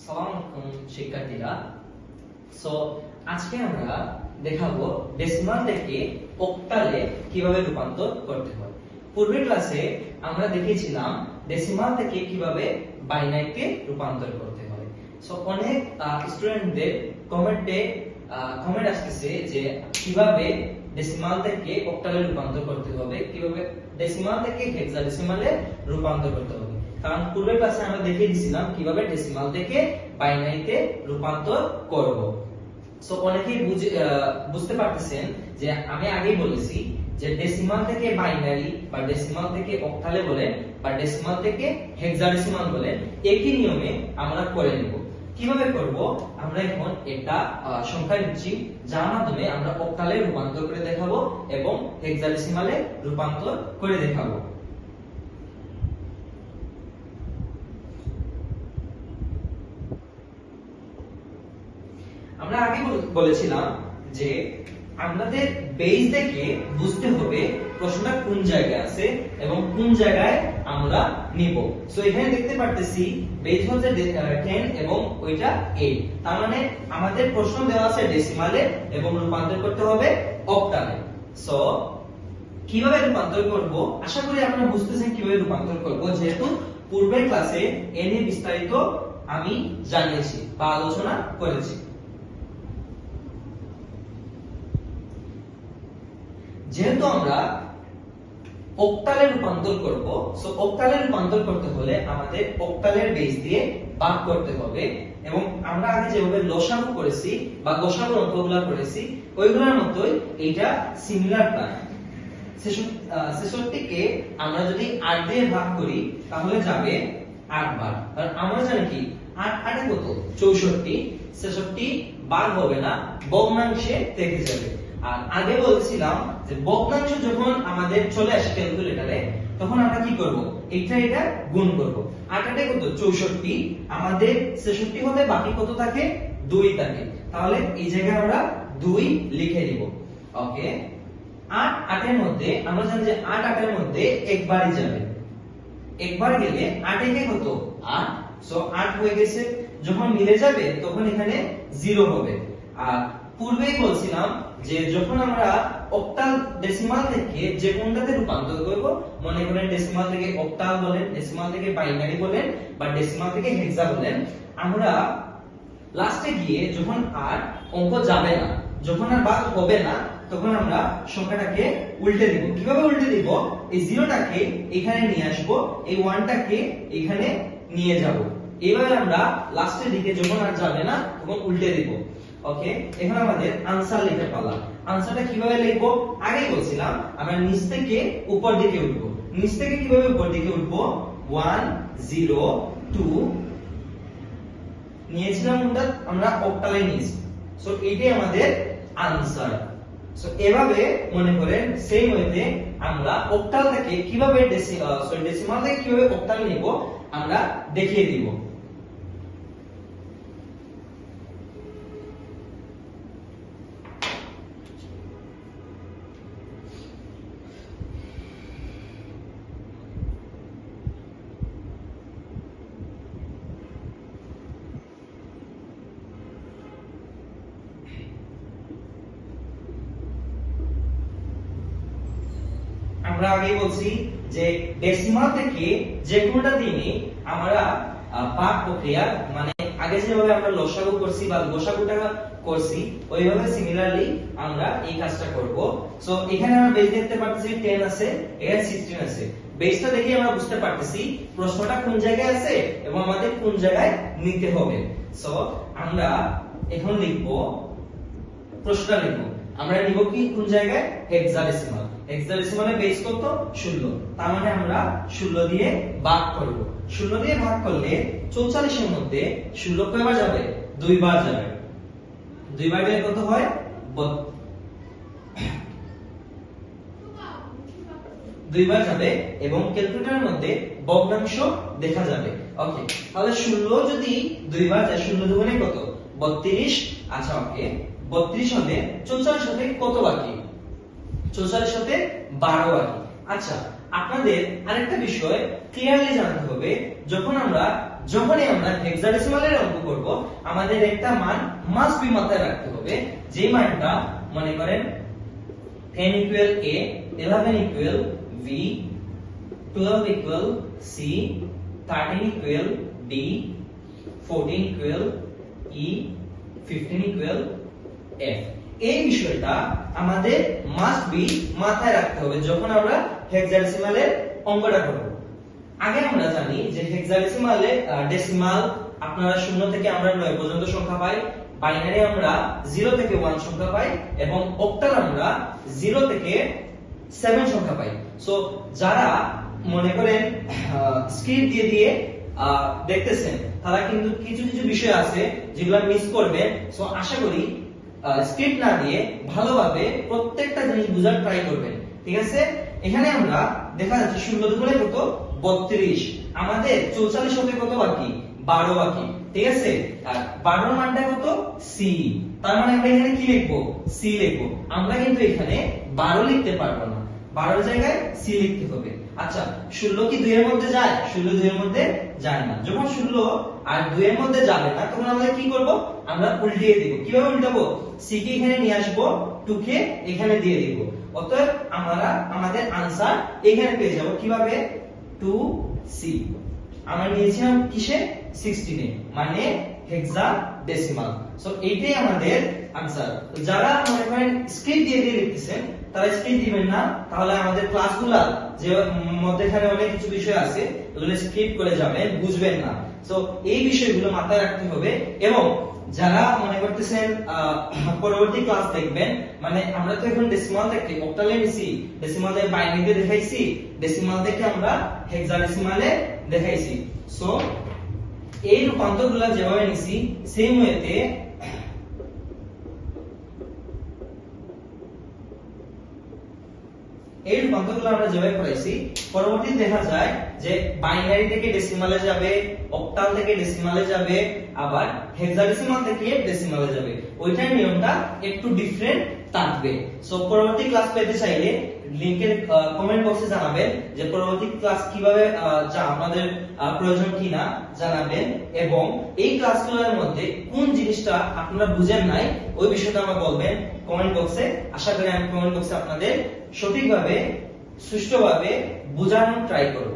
সালাম আলাইকুম শিক্ষার্থীরা। সো আজকে আমরা দেখাবো ডেসিমাল থেকে অক্টালে কিভাবে রূপান্তর করতে হয়। পূর্বের ক্লাসে আমরা দেখিয়েছিলাম ডেসিমাল থেকে কিভাবে বাইনারিতে রূপান্তর করতে হয়। সো অনেক স্টুডেন্টদের কমেন্ট আসতেছে যে কিভাবে ডেসিমাল থেকে অক্টালে রূপান্তর করতে হবে, কিভাবে ডেসিমাল থেকে হেক্সাডেসিমালে রূপান্তর করতে হবে। কারণ পূর্বের ক্লাসে আমরা দেখিয়ে দিয়েছিলাম কিভাবে ডেসিমাল থেকে বাইনারিতে রূপান্তর করব। সো অনেকেই বুঝতে পারতেছেন যে আমি আগেই বলেছি যে ডেসিমাল থেকে বাইনারি বা ডেসিমাল থেকে অক্টালে বলেন বা ডেসিমাল থেকে হেক্সাডেসিমাল বলেন, একই নিয়মে আমরা করে নেব। কিভাবে করব? আমরা এখন একটা সংখ্যা নিচ্ছি যার মাধ্যমে আমরা অক্টালে রূপান্তর করে দেখাবো এবং হেক্সাডেসিমালে রূপান্তর করে দেখাবো। আমরা আগে বলেছিলাম যে আমাদের বেস থেকে বুঝতে হবে প্রশ্নটা কোন জায়গায় আছে এবং কোন জায়গায় আমরা নিব। সো এখানে দেখতে পারতেছি বেস হচ্ছে 10 এবং ওইটা 8। তার মানে আমাদের প্রশ্ন দেওয়া আছে ডেসিমালে এবং রূপান্তর করতে হবে অক্টালে। সো কিভাবে রূপান্তর করব? আশা করি আপনারা বুঝতেছেন কিভাবে রূপান্তর করব, যেহেতু পূর্বের ক্লাসে এ নিয়ে বিস্তারিত আমি জানিয়েছি বা আলোচনা করেছি। যেহেতু আমরা অক্টালে রূপান্তর করব, সো অক্টালে রূপান্তর করতে হলে আমাদের অক্টালের বেস দিয়ে ভাগ করতে হবে এবং আমরা আগে যেভাবে লসাগু করেছি বা গসাগুর অঙ্কগুলো করেছি ওইগুলোর মতোই এটা সিমিলার প্ল্যান। 66 কে আমরা যদি 8 দিয়ে ভাগ করি তাহলে যাবে 8 বার। আর আমরা জানি কি 8 8 কত? 64। 66 বার হবে না, ভগ্নাংশে থেকে যাবে। আর আগে বলছিলাম যে ভগ্নাংশ যখন আমাদের চলে আসে ক্যালকুলেটরে তখন আমরা কি করব? এটা গুণ করব। 8 8 কত? 64। আমাদের 66 হতে বাকি কত থাকে? 2 থাকে। তাহলে এই জায়গায় আমরা 2 লিখে দিব। ওকে, 8 8 এর মধ্যে আমরা জানি যে 8 8 এর মধ্যে একবারই যাবে। একবার গেলে 8 এ কত? 8। সো 8 হয়ে গেছে। যখন মিলে যাবে তখন এখানে 0 হবে। আর পূর্বেই বলছিলাম যে যখন আমরা অক্টাল ডেসিমাল থেকে যে কোনটাতে রূপান্তর করব, মনে করেন ডেসিমাল থেকে অক্টাল বলেন, ডেসিমাল থেকে বাইনারি বলেন বা ডেসিমাল থেকে হেক্সা বলেন, আমরা লাস্টে গিয়ে যখন আর অঙ্ক যাবে না, যখন আর ভাগ হবে না, তখন আমরা সংখ্যাটাকে উল্টে দিব। কিভাবে উল্টে দিব? এই 0টাকে এখানে নিয়ে আসব, এই 1টাকে এখানে নিয়ে যাব। এভাবে আমরা লাস্টের দিকে যখন আর যাবে না তখন উল্টে দিব। ওকে, এখন আমাদের आंसर লিখতে পারলাম। आंसरটা কিভাবে লিখব? আগেই বলছিলাম আমরা নিচ থেকে উপর দিকে উঠব। নিচ থেকে কিভাবে উপর দিকে উঠব? 1 0 2 নিয়েছিলাম, আমরা অক্টালে নিয়েছি। সো এটাই আমাদের आंसर। সো এভাবে মনে করেন সেম ওয়েতে আমরা অক্টাল থেকে কিভাবে ডেসিমাল থেকে কিভাবে অক্টাল নিব আমরা দেখিয়ে দিব। আমরা আগেই বলছি যে ডেসিমাল থেকে যে কোনটা দিনে আমরা ভাগ প্রক্রিয়া, মানে আগে যেভাবে আমরা লসাগু করছি বা গসাগুটা করছি ওইভাবে সিমিলারলি আমরা এই কাজটা করব। সো এখানে আমরা বেস দেখতে পাচ্ছি 10 আছে, এখানে 16 আছে। বেসটা দেখে আমরা বুঝতে পারতেছি প্রশ্নটা কোন জায়গায় আছে এবং আমাদের কোন জায়গায় নিতে হবে। সো আমরা এখন লিখব, প্রশ্নটা লিখব। আমরা নিব কি কোন জায়গায়? হেক্সাডেসিমাল। হেক্সাডেসিমালে বেস কত? 16। তার মানে আমরা 16 দিয়ে ভাগ করব। 16 দিয়ে ভাগ করলে 44 এর মধ্যে 16 কয়বার যাবে? 2 বার যাবে। 2 বার গেলে কত হয়? 2 বার যাবে এবং ক্যালকুলেটরের মধ্যে ভগ্নাংশ দেখা যাবে। ওকে, তাহলে 16 যদি 2 বার যায় 16 দুগুণে কত? 32। আচ্ছা, ওকে, 32 হলে 44 হতে কত বাকি? 44 হতে 12 বাকি। আচ্ছা, আপনাদের আরেকটা বিষয় ক্লিয়ারলি জানতে হবে, যখনই আমরা হেক্সাডেসিমালের অঙ্ক করব, আমাদের একটা মান মাস্ট বি মাথায় রাখতে হবে, যে মানটা মনে করেন 10 equal a, 11 equal b, 12 equal c, 13 equal d, 14 equal e, 15 equal f। এই বিষয়টা আমাদের মাস্ট বি মাথায় রাখতে হবে যখন আমরা হেক্সাডেসিমালের অঙ্কটা করব। আগে আমরা জানি যে হেক্সাডেসিমালে ডেসিমাল আপনারা 0 থেকে আমরা 9 পর্যন্ত সংখ্যা পাই, বাইনারি আমরা 0 থেকে 1 সংখ্যা পাই, এবং অক্টাল আমরা 0 থেকে 7 সংখ্যা পাই। সো যারা মনে করেন স্ক্রিপ্ট দিয়ে দেখতেছেন, তারা কিন্তু কিছু কিছু বিষয় আছে যেগুলো মিস করবেন। সো আশা করি স্ক্রিপ্ট না দিয়ে ভালোভাবে প্রত্যেকটা জিনিস বোঝার ট্রাই করবেন, ঠিক আছে? এখানে আমরা দেখা যাচ্ছে 16 দুগুণে কত 32, আমাদের 44 হতে কত বাকি 12 বাকি, ঠিক আছে? আর 12 এর মানটা কত c, তার মানে আমরা এখানে কি লিখবো c লিখবো। আমরা কিন্তু এখানে 12 লিখতে পারবো না, 12 এর জায়গায় c লিখতে হবে। আচ্ছা 16 কি 2 এর মধ্যে যায়? 16 2 এর মধ্যে যায় না। যখন 16 আর 2 এর মধ্যে যাবে না, তখন আমরা কি করব? আমরা উল্টিয়ে দিব। কিভাবে উল্টাবো? c কে এখানে নিয়ে আসবো, 2 কে এখানে দিয়ে দিব। অতএব আমরা আমাদের আনসার এখানে পেয়ে যাব। কিভাবে? 2c আমরা নিয়েছিলাম কিসে? 16 এ, মানে হেক্সাডেসিমাল। সো এইটাই আমাদের আনসার। যারা মনে করেন স্ক্রিপ্ট দিয়ে লিখতেছেন, তারা স্ক্রিপ্ট দিবেন না, তাহলে আমাদের ক্লাসগুলা যে মধ্যখানে অনেক কিছু বিষয় আছে, ওগুলো স্ক্রিপ্ট করে যাবেন, বুঝবেন না। সো এই বিষয়গুলো মাথায় রাখতে হবে। এবং যারা মনে করতেছেন পরবর্তী ক্লাস দেখবেন, মানে আমরা তো এখন ডেসিমাল থেকে অক্টালে নিছি, ডেসিমালে বাইনারিতে দেখাইছি, ডেসিমাল থেকে আমরা হেক্সাডেসিমালে দেখাইছি। সো এই রূপান্তরগুলো যেভাবে নিছি, সেম ওয়েতে এই রূপান্তরগুলো আমরা যেভাবে করাইছি, পরবর্তীতে দেখা যায় যে বাইনারি থেকে ডেসিমালে যাবে, অক্টাল থেকে ডেসিমালে যাবে, আবার হেক্সাডেসিমাল থেকে ডেসিমালে যাবে। ওইটার নিয়মটা একটু ডিফারেন্ট থাকবে। সো পরবর্তী ক্লাস পেতে চাইলে লিংকের কমেন্ট বক্সে জানাবেন যে পরবর্তী ক্লাস কিভাবে যা আপনাদের প্রয়োজন কিনা জানাবেন, এবং এই ক্লাসগুলোর মধ্যে কোন জিনিসটা আপনারা বুঝেন নাই ওই বিষয়টা আমাকে বলবেন কমেন্ট বক্সে। আশা করি আমি কমেন্ট বক্সে আপনাদের সঠিকভাবে সুষ্ঠুভাবে বোঝানোর ট্রাই করব।